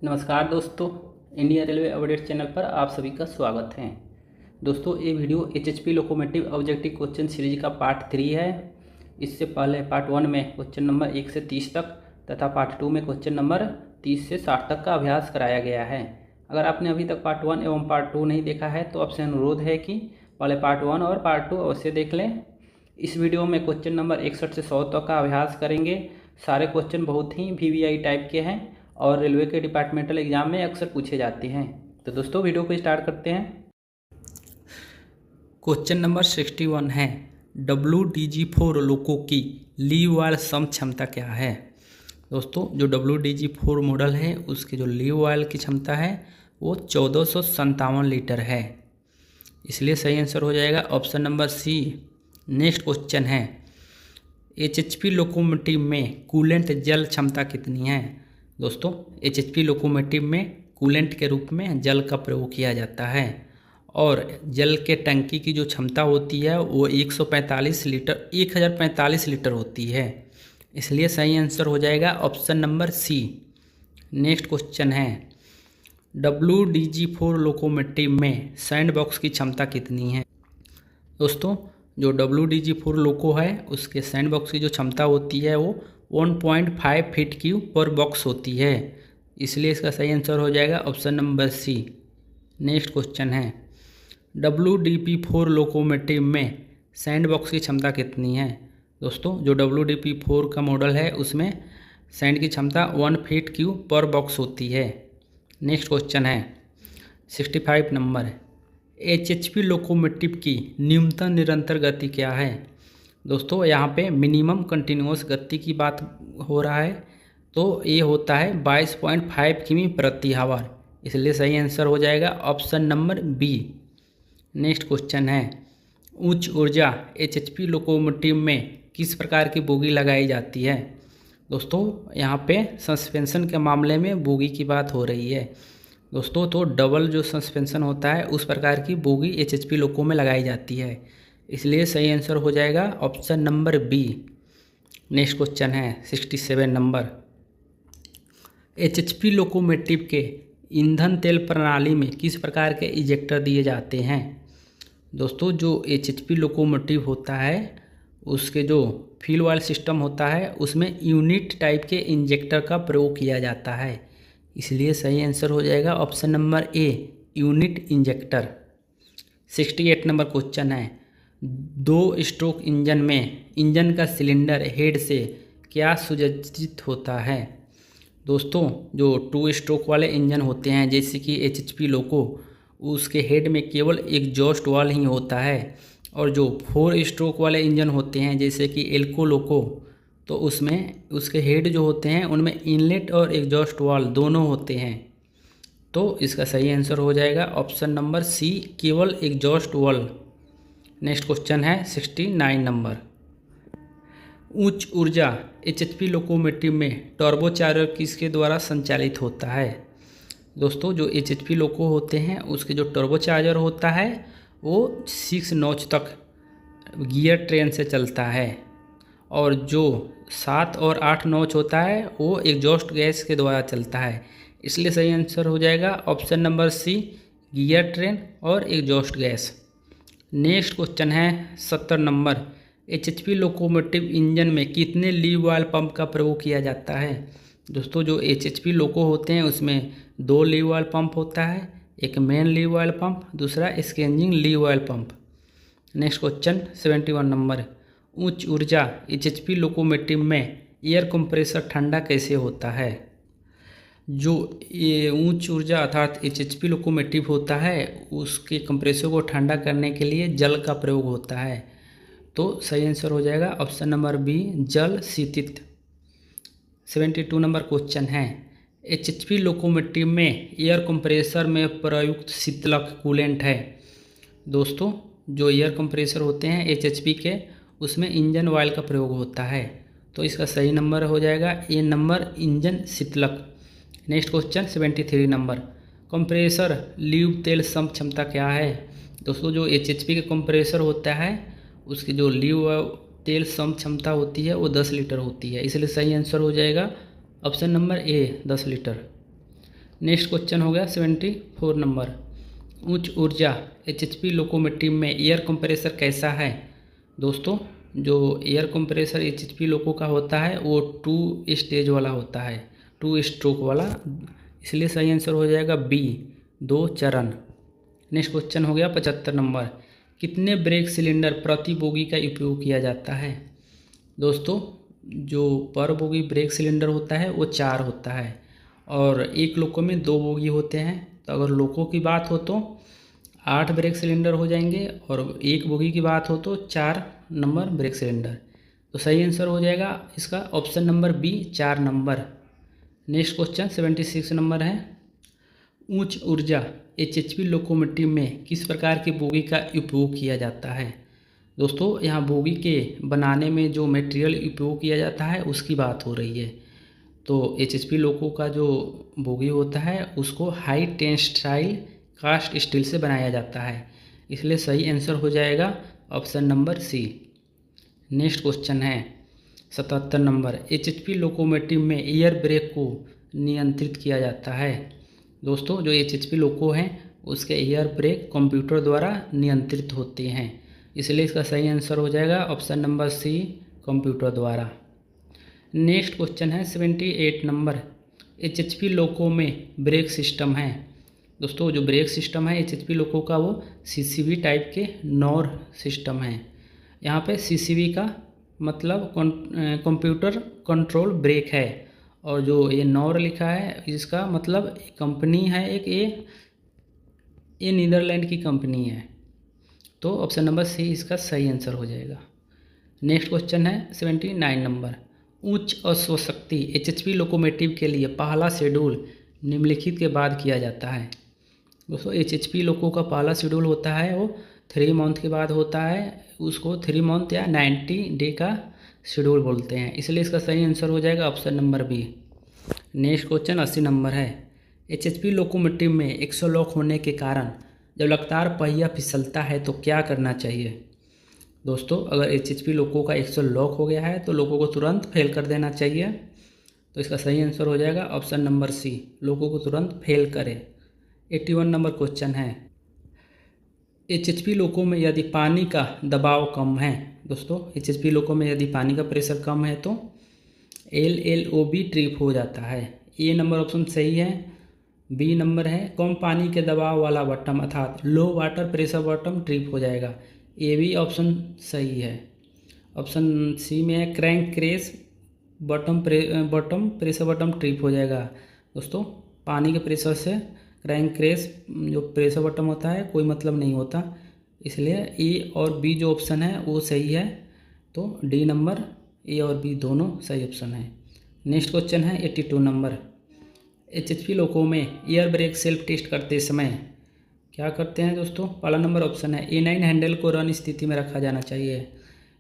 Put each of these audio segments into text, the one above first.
नमस्कार दोस्तों, Indian railway update channel पर आप सभी का स्वागत है। दोस्तों, ये video HHP locomotive objective question series का पार्ट 3 है। इससे पहले पार्ट 1 में क्वेश्चन नंबर 1 से 30 तक तथा पार्ट 2 में क्वेश्चन नंबर 30 से 60 तक का अभ्यास कराया गया है। अगर आपने अभी तक पार्ट 1 एवं पार्ट 2 नहीं देखा है तो आपसे अनुरोध है कि पहले पार्ट 1 और पार्ट 2 अवश्य देख लें। इस वीडियो में क्वेश्चन नंबर 61 से 100 तक का अभ्यास करेंगे। सारे क्वेश्चन बहुत ही वीवीआई टाइप के हैं और रेलवे के डिपार्टमेंटल एग्जाम में अक्सर पूछे जाते हैं। तो दोस्तों, वीडियो को स्टार्ट करते हैं। क्वेश्चन नंबर 61 है, WDG4 लोको की लीव वाल सम क्षमता क्या है। दोस्तों, जो WDG4 मॉडल है उसकी जो लीव वाल की क्षमता है वो 1457 लीटर है, इसलिए सही आंसर हो जाएगा option number C. Next question है, एचएचपी लोकोमोटिव में कूलेंट जल क्षमता कितनी है। दोस्तों, एचएचपी लोकोमोटिव में कूलेंट के रूप में जल का प्रयोग किया जाता है और जल के टंकी की जो क्षमता होती है वो 1045 लीटर होती है, इसलिए सही आंसर हो जाएगा option number C. Next question है, WDG4 लोकोमोटिव में सैंड बॉक्स की क्षमता कितनी है। दोस्तों, जो WDG4 लोको है उसके सैंड बॉक्स की जो क्षमता होती है वो 1.5 फीट क्यूब पर बॉक्स होती है, इसलिए इसका सही आंसर हो जाएगा option number C. Next question है, WDP4 लोकोमोटिव में सैंड बॉक्स की क्षमता कितनी है। दोस्तों, जो WDP4 का मॉडल है उसमें सैंड की क्षमता 1 फीट क्यूब पर बॉक्स होती है। नेक्स्ट क्वेश्चन है 65 नंबर, एचएचपी लोकोमोटिव की न्यूनतम निरंतर गति क्या है। दोस्तों, यहाँ पे मिनिमम कंटिन्यूअस गति की बात हो रहा है, तो ये होता है 22.5 किमी प्रति आवर, इसलिए सही आंसर हो जाएगा option number B. Next question है, उच्च ऊर्जा एचएचपी लोकोमोटिव में किस प्रकार की बोगी लगाई जाती है। दोस्तों, यहाँ पे सस्पेंशन के मामले में बोगी की बात हो रही है। दोस्तों, तो डबल जो सस्पेंशन होता है उस प्रकार की बोगी एचएचपी लोको में लगाई जाती है, इसलिए सही आंसर हो जाएगा option number B. Next question है 67 नंबर, एचएचपी लोकोमोटिव के ईंधन तेल प्रणाली में किस प्रकार के इजेक्टर दिए जाते हैं। दोस्तों, जो एचएचपी लोकोमोटिव होता है उसके जो फ्यूल वाल सिस्टम होता है उसमें यूनिट टाइप के इंजेक्टर का प्रयोग किया जाता है, इसलिए सही आंसर हो जाएगा option number A, unit injector. 68 number question है, 2 स्ट्रोक इंजन में इंजन का सिलेंडर हेड से क्या सुसज्जित होता है। दोस्तों, जो 2 स्ट्रोक वाले इंजन होते हैं जैसे कि एचएचपी लोको, उसके हेड में केवल एग्जॉस्ट वाल ही होता है, और जो 4 स्ट्रोक वाले इंजन होते हैं जैसे कि एल्को लोको, तो उसमें उसके हेड जो होते हैं उनमें इनलेट और एग्जॉस्ट वाल दोनों होते हैं, तो इसका सही आंसर हो जाएगा ऑप्शन नंबर सी, केवल एग्जॉस्ट वाल। नेक्स्ट क्वेश्चन है 69 नंबर, उच्च ऊर्जा एचएचपी लोकोमोटिव में टर्बोचार्जर किसके द्वारा संचालित होता है। दोस्तों, जो एचएचपी लोको होते हैं उसके जो टर्बोचार्जर होता है वो 6 नॉच तक गियर ट्रेन से चलता है, और जो 7 और 8 नॉच होता है वो एग्जॉस्ट गैस के द्वारा चलता है, इसलिए सही आंसर हो जाएगा option number C, gear train और एग्जॉस्ट गैस। नेक्स्ट क्वेश्चन है 70 नंबर, एचएचपी लोकोमोटिव इंजन में कितने लीव वाल पंप का प्रयोग किया जाता है। दोस्तों, जो एचएचपी लोको होते हैं उसमें 2 लीव वाल पंप होता है, एक मेन लीव वाल पंप, दूसरा स्केंजिंग लीव वाल पंप। नेक्स्ट क्वेश्चन 71 नंबर, उच्च ऊर्जा एचएचपी लोकोमोटिव में एयर कंप्रेसर ठंडा कैसे होता है। जो ये उच्च ऊर्जा अर्थात एचएचपी लोकोमोटिव होता है उसके कंप्रेसर को ठंडा करने के लिए जल का प्रयोग होता है, तो सही आंसर हो जाएगा ऑप्शन नंबर बी, जल शीतित। 72 नंबर क्वेश्चन है, एचएचपी लोकोमोटिव में एयर कंप्रेसर में प्रयुक्त शीतलक कूलेंट है। दोस्तों, जो एयर कंप्रेसर होते हैं एचएचपी के उसमें इंजन ऑयल का प्रयोग होता है, तो इसका सही नंबर हो जाएगा ए नंबर, इंजन शीतलक। Next question 73 number, compressor leave तेल सम क्षमता क्या है। दोस्तों, जो एचएचपी के कंप्रेसर होता है उसकी जो लीव तेल सम क्षमता होती है वो 10 लीटर होती है, इसलिए सही आंसर हो जाएगा option number A, 10 litre. Next question हो गया 74 नंबर। उच्च ऊर्जा एचएचपी लोकोमोटिव में एयर कंप्रेसर कैसा है? दोस्तों जो एयर कंप्रेसर एचएचपी लोको का होता है वो 2 स्टेज वाला होता है, 2 स्ट्रोक वाला, इसलिए सही आंसर हो जाएगा बी, 2 चरण। नेक्स्ट क्वेश्चन हो गया 75 नंबर। कितने ब्रेक सिलेंडर प्रति बोगी का उपयोग किया जाता है? दोस्तों जो पर बोगी ब्रेक सिलेंडर होता है वो 4 होता है और एक लोको में 2 बोगी होते हैं। तो अगर लोको की बात हो तो 8 ब्रेक सिलेंडर हो जाएंगे और एक बोगी की बात हो तो 4 नंबर ब्रेक सिलेंडर। तो सही आंसर हो जाएगा इसका option number B, 4 number. Next question 76 number है। उच्च ऊर्जा एचएचपी लोकोमोटिव में किस प्रकार की बोगी का उपयोग किया जाता है? दोस्तों यहाँ बोगी के बनाने में जो मटेरियल उपयोग किया जाता है उसकी बात हो रही है। तो एचएचपी लोको का जो बोगी होता है उसको हाई टेंसाइल कास्ट स्टील से बनाया जाता है, इसलिए सही आंसर हो जाएगा option number C. Next question है 77 नंबर। एचएचपी लोकोमोटिव में एयर ब्रेक को नियंत्रित किया जाता है। दोस्तों जो एचएचपी लोको हैं उसके एयर ब्रेक कंप्यूटर द्वारा नियंत्रित होते हैं, इसलिए इसका सही आंसर हो जाएगा ऑप्शन नंबर सी, कंप्यूटर द्वारा। नेक्स्ट क्वेश्चन है 78 नंबर। एचएचपी लोको में ब्रेक सिस्टम है। दोस्तों जो ब्रेक सिस्टम है एचएचपी लोको का वो सीसीबी टाइप के नॉर सिस्टम है। यहाँ पे सीसीबी का मतलब कंप्यूटर कंट्रोल ब्रेक है और जो ये नॉर लिखा है इसका मतलब कंपनी है एक, ये नीदरलैंड की कंपनी है। तो ऑप्शन नंबर सी इसका सही आंसर हो जाएगा। नेक्स्ट क्वेश्चन है 79 नंबर। उच्च अश्वशक्ति एचएचपी लोकोमोटिव के लिए पहला शेड्यूल निम्नलिखित के बाद किया जाता है। दोस्तों एचएचपी लोको का पहला शेड्यूल होता है वो 3 मंथ के बाद होता है, उसको 3 मंथ या 90 डे का शेड्यूल बोलते हैं, इसलिए इसका सही आंसर हो जाएगा option number B. Next question 80 number है। एचएचपी लोकोमोटिव में एक्सो लॉक होने के कारण जब लगातार पहिया फिसलता है तो क्या करना चाहिए? दोस्तों अगर एचएचपी लोको का एक्सो लॉक हो गया है तो लोको को तुरंत फेल कर देना चाहिए, तो इसका सही आंसर हो जाएगा ऑप्शन नंबर सी, लोको को तुरंत फेल करें। 81 नंबर क्वेश्चन है। एचएचपी लोको में यदि पानी का दबाव कम है, दोस्तों एचएचपी लोको में यदि पानी का प्रेशर कम है तो LLOB ट्रिप हो जाता है। ए नंबर ऑप्शन सही है। बी नंबर है कम पानी के दबाव वाला बटन अर्थात लो वाटर प्रेशर बटन ट्रिप हो जाएगा। ए भी ऑप्शन सही है। ऑप्शन सी में है crank case button pressure button trip हो जाएगा। दोस्तों पानी के प्रेशर से क्रैंक क्रेस जो प्रेशर बटन होता है कोई मतलब नहीं होता, इसलिए ए और बी जो ऑप्शन है वो सही है। तो डी नंबर, ए और बी दोनों सही ऑप्शन है। नेक्स्ट क्वेश्चन है 82 नंबर। एचएचपी लोको में एयर ब्रेक सेल्फ टेस्ट करते समय क्या करते हैं? दोस्तों पहला नंबर ऑप्शन है A9 हैंडल को रन स्थिति में रखा जाना चाहिए,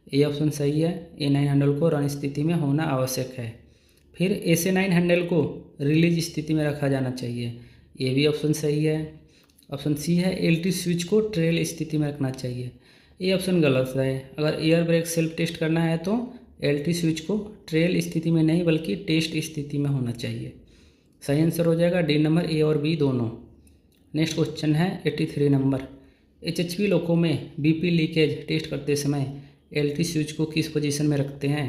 ए ऑप्शन सही है। A9 हैंडल को रन स्थिति में होना आवश्यक है। फिर SA9 हैंडल को रिलीज स्थिति में रखा जाना चाहिए, ये भी ऑप्शन सही है। ऑप्शन सी है LT स्विच को ट्रेल स्थिति में रखना चाहिए, ये ऑप्शन गलत है। अगर एयर ब्रेक सेल्फ टेस्ट करना है तो LT स्विच को ट्रेल स्थिति में नहीं बल्कि टेस्ट स्थिति में होना चाहिए। सही आंसर हो जाएगा डी नंबर, ए और बी दोनों। नेक्स्ट क्वेश्चन है 83 नंबर। एचएचपी लोको में BP लीकेज टेस्ट करते समय LT स्विच को किस पोजीशन में रखते हैं?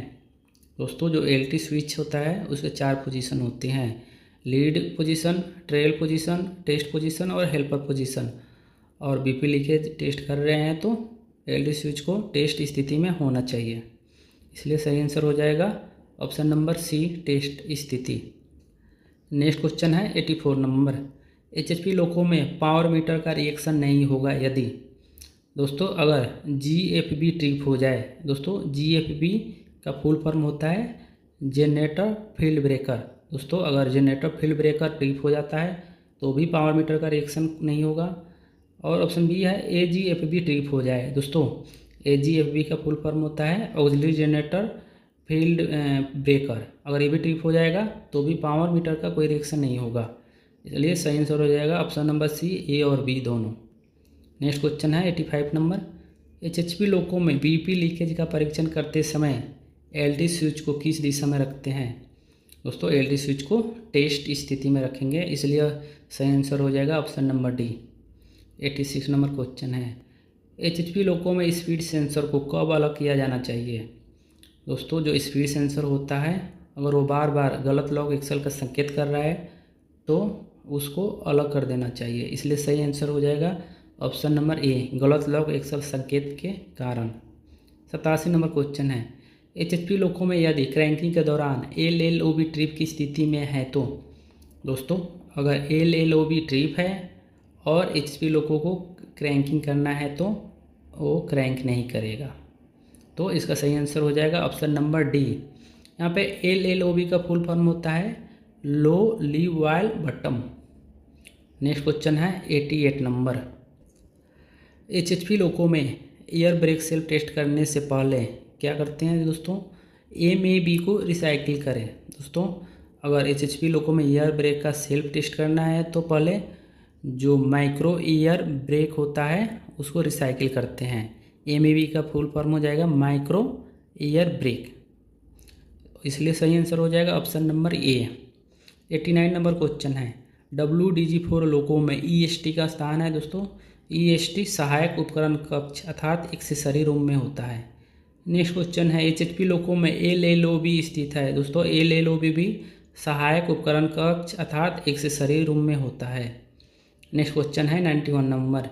दोस्तों जो LT स्विच होता है उसके 4 पोजीशन होते हैं, lead position, trail position, test position और हेल्पर पोजीशन। और BP लीकेज टेस्ट कर रहे हैं तो LT स्विच को टेस्ट स्थिति में होना चाहिए, इसलिए सही आंसर हो जाएगा ऑप्शन नंबर सी, टेस्ट स्थिति। नेक्स्ट क्वेश्चन है 84 नंबर। एचएचपी लोको में पावर मीटर का रिएक्शन नहीं होगा यदि? दोस्तों अगर GFB ट्रिप हो जाए, दोस्तों GFB का फुल फॉर्म होता है जनरेटर फील्ड ब्रेकर। दोस्तों अगर जनरेटर फील्ड ब्रेकर ट्रिप हो जाता है तो भी पावर मीटर का रिएक्शन नहीं होगा। और ऑप्शन बी है AGFB ट्रिप हो जाए। दोस्तों AGFB का फुल फॉर्म होता है ऑक्सिलरी जनरेटर फील्ड ब्रेकर, अगर ये भी ट्रिप हो जाएगा तो भी पावर मीटर का कोई रिएक्शन नहीं होगा, इसलिए सही आंसर हो जाएगा ऑप्शन नंबर सी, ए और बी दोनों। नेक्स्ट क्वेश्चन है 85 नंबर। एचएचपी लोको में BP लीकेज का परीक्षण करते समय LT स्विच को किस दिशा में रखते हैं? दोस्तों एलटी स्विच को टेस्ट स्थिति में रखेंगे, इसलिए सही आंसर हो जाएगा option number D. 86 number question है, एचएचपी लोको में स्पीड सेंसर को कब अलग किया जाना चाहिए। दोस्तों जो स्पीड सेंसर होता है, अगर वो बार बार गलत लॉक एक्सल का संकेत कर रहा है तो उसको अलग कर देना चाहिए, इसलिए सही आंसर हो जाएगा ऑप्शन नंबर ए, गलत लॉक एक्सल संकेत के कारण। 87 नंबर क्वेश्चन है, एचएचपी लोको में यदि क्रैंकिंग के दौरान एलएलओबी ट्रिप की स्थिति में है तो। दोस्तों अगर एलएलओबी ट्रिप है और एचएचपी लोको को क्रैंकिंग करना है तो वो क्रैंक नहीं करेगा, तो इसका सही आंसर हो जाएगा ऑप्शन नंबर डी। यहाँ पे एलएलओबी का फुल फॉर्म होता है low leave while bottom. Next question है 88 नंबर, एचएचपी लोको में एयर ब्रेक सेल्फ टेस्ट करने से पहले क्या करते हैं दोस्तों, एमएबी को रिसाइकिल करें। दोस्तों अगर एचएचपी लोको में एयर ब्रेक का सेल्फ टेस्ट करना है तो पहले जो माइक्रो एयर ब्रेक होता है उसको रिसाइकिल करते हैं। एमएबी का फुल फॉर्म हो जाएगा माइक्रो एयर ब्रेक, इसलिए सही आंसर हो जाएगा option number A. 89 number question है, WDG4 लोको में ईएसटी का स्थान है। दोस्तों ईएसटी सहायक उपकरण कक्ष अर्थात एक्सेसरी रूम में होता है। नेक्स्ट क्वेश्चन है, एचएचपी लोको में एलएलओबी स्थित है। दोस्तों एलएलओबी भी सहायक उपकरण कक्ष अर्थात एक्सेसरी रूम में होता है। नेक्स्ट क्वेश्चन है 91 नंबर,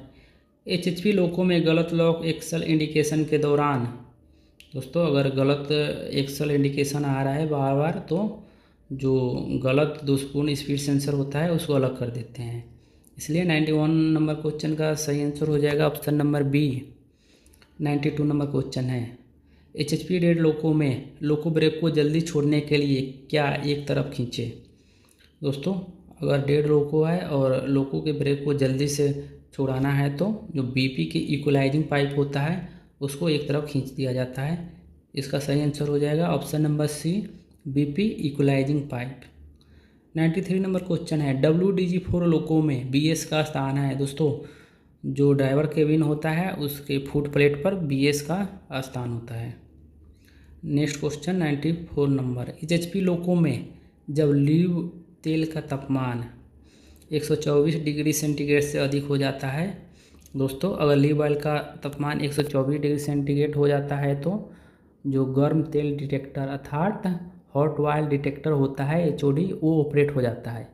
एचएचपी लोको में गलत लॉक एक्सल इंडिकेशन के दौरान। दोस्तों अगर गलत एक्सल इंडिकेशन आ रहा है बार बार तो जो गलत दोषपूर्ण स्पीड सेंसर होता है उसको अलग कर देते हैं, इसलिए 91 नंबर क्वेश्चन का सही आंसर हो जाएगा option number B. 92 number question है, एचएचपी डेड लोको में लोको ब्रेक को जल्दी छोड़ने के लिए क्या एक तरफ खींचे। दोस्तों अगर डेड लोको है और लोको के ब्रेक को जल्दी से छुड़ाना है तो जो बीपी की इक्वलाइजिंग पाइप होता है उसको एक तरफ खींच दिया जाता है, इसका सही आंसर हो जाएगा option number C, BP equalising pipe. 93 number question है, WDG4 लोको में BS का स्थान है। दोस्तों जो ड्राइवर केबिन होता है उसके फुट प्लेट पर BS का स्थान होता है। नेक्स्ट क्वेश्चन 94 नंबर, एचएचपी लोको में जब लीव तेल का तापमान 124 डिग्री सेंटीग्रेड से अधिक हो जाता है। दोस्तों अगर लीव ऑयल का तापमान 124 डिग्री सेंटीग्रेड हो जाता है तो जो गर्म तेल डिटेक्टर अर्थात हॉट ऑयल डिटेक्टर होता है HOD वो ऑपरेट हो जाता है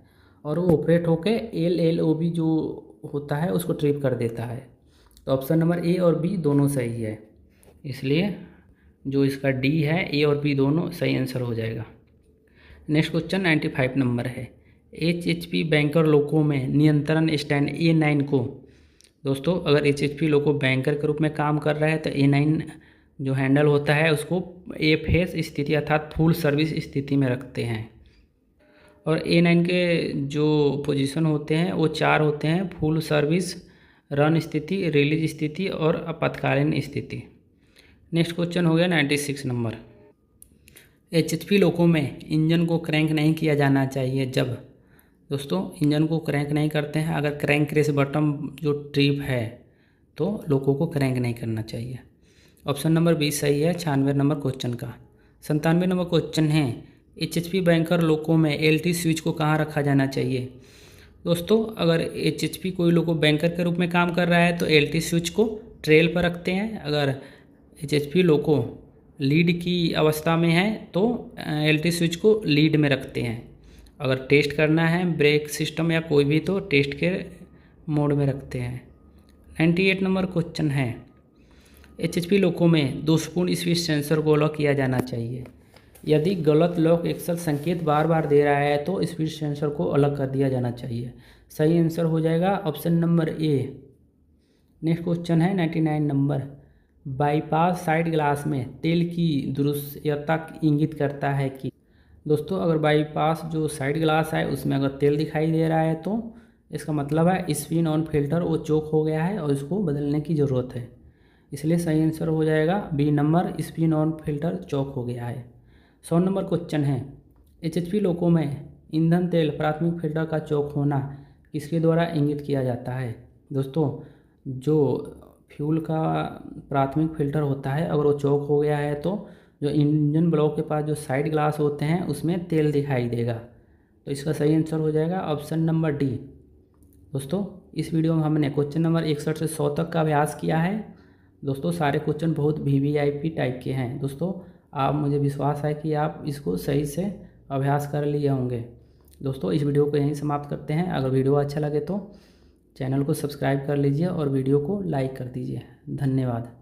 और वो ऑपरेट होके LLOB जो होता है उसको ट्रिप कर देता है। तो ऑप्शन नंबर ए और बी दोनों सही है, इसलिए जो इसका डी है ए और बी दोनों सही आंसर हो जाएगा। नेक्स्ट क्वेश्चन 95 नंबर है, एचएचपी बैंकर लोको में नियंत्रण स्टैंड A9 को। दोस्तों अगर एचएचपी लोको बैंकर के रूप में काम कर रहा है तो A9 जो हैंडल होता है उसको FS स्थिति अर्थात फुल सर्विस स्थिति में रखते हैं और A9 के जो पोजीशन होते हैं वो 4 होते हैं, फुल सर्विस, रन स्थिति, रिलीज स्थिति और आपातकालीन स्थिति। नेक्स्ट क्वेश्चन हो गया 96 नंबर, एचएचपी लोको में इंजन को क्रैंक नहीं किया जाना चाहिए जब। दोस्तों इंजन को क्रैंक नहीं करते हैं अगर क्रैंक रेस बटन जो ट्रिप है तो लोको को क्रैंक नहीं करना चाहिए। ऑप्शन नंबर बी सही है 96 नंबर क्वेश्चन का। 97 नंबर क्वेश्चन है, एचएचपी बैंकर लोको में LT स्विच को कहाँ रखा जाना चाहिए। दोस्तों अगर एचएचपी कोई लोको बैंकर के रूप में काम कर रहा है तो LT स्विच को ट्रेल पर रखते हैं, अगर एचएचपी लोको लीड की अवस्था में है तो LT स्विच को लीड में रखते हैं, अगर टेस्ट करना है ब्रेक सिस्टम या कोई भी तो टेस्ट के मोड में रखते हैं। 98 नंबर क्वेश्चन है, एचएचपी लोको में दोषपूर्ण स्पीड सेंसर को अलग किया जाना चाहिए। यदि गलत लॉक एक्सल संकेत बार बार दे रहा है तो स्पीड सेंसर को अलग कर दिया जाना चाहिए, सही आंसर हो जाएगा option number A. Next question है 99 नंबर, बाईपास साइड ग्लास में तेल की दुरुस्तता इंगित करता है कि। दोस्तों अगर बाईपास जो साइड ग्लास है उसमें अगर तेल दिखाई दे रहा है तो इसका मतलब है स्पिन ऑन फिल्टर वो चोक हो गया है और इसको बदलने की ज़रूरत है, इसलिए सही आंसर हो जाएगा B number, spin on filter choke हो गया है। 100 नंबर क्वेश्चन है, एचएचपी लोको में ईंधन तेल प्राथमिक फिल्टर का चोक होना किसके द्वारा इंगित किया जाता है। दोस्तों जो फ्यूल का प्राथमिक फिल्टर होता है अगर वो चोक हो गया है तो जो इंजन ब्लॉक के पास जो साइड ग्लास होते हैं उसमें तेल दिखाई देगा। तो इसका सही आंसर हो जाएगा ऑप्शन नंबर डी। दोस्तों इस वीडियो में हमने क्वेश्चन नंबर 61 से 100 तक का अभ्यास किया है। दोस्तों सारे क्वेश्चन बहुत VVIP टाइप के हैं। दोस्तों आप मुझे विश्वास है कि आप इसको सही से अभ्यास कर लिए होंगे। दोस्तों इस वीडियो को यहीं समाप्त करते हैं। अगर वीडियो अच्छा लगे तो चैनल को सब्सक्राइब कर लीजिए और वीडियो को लाइक कर दीजिए। धन्यवाद।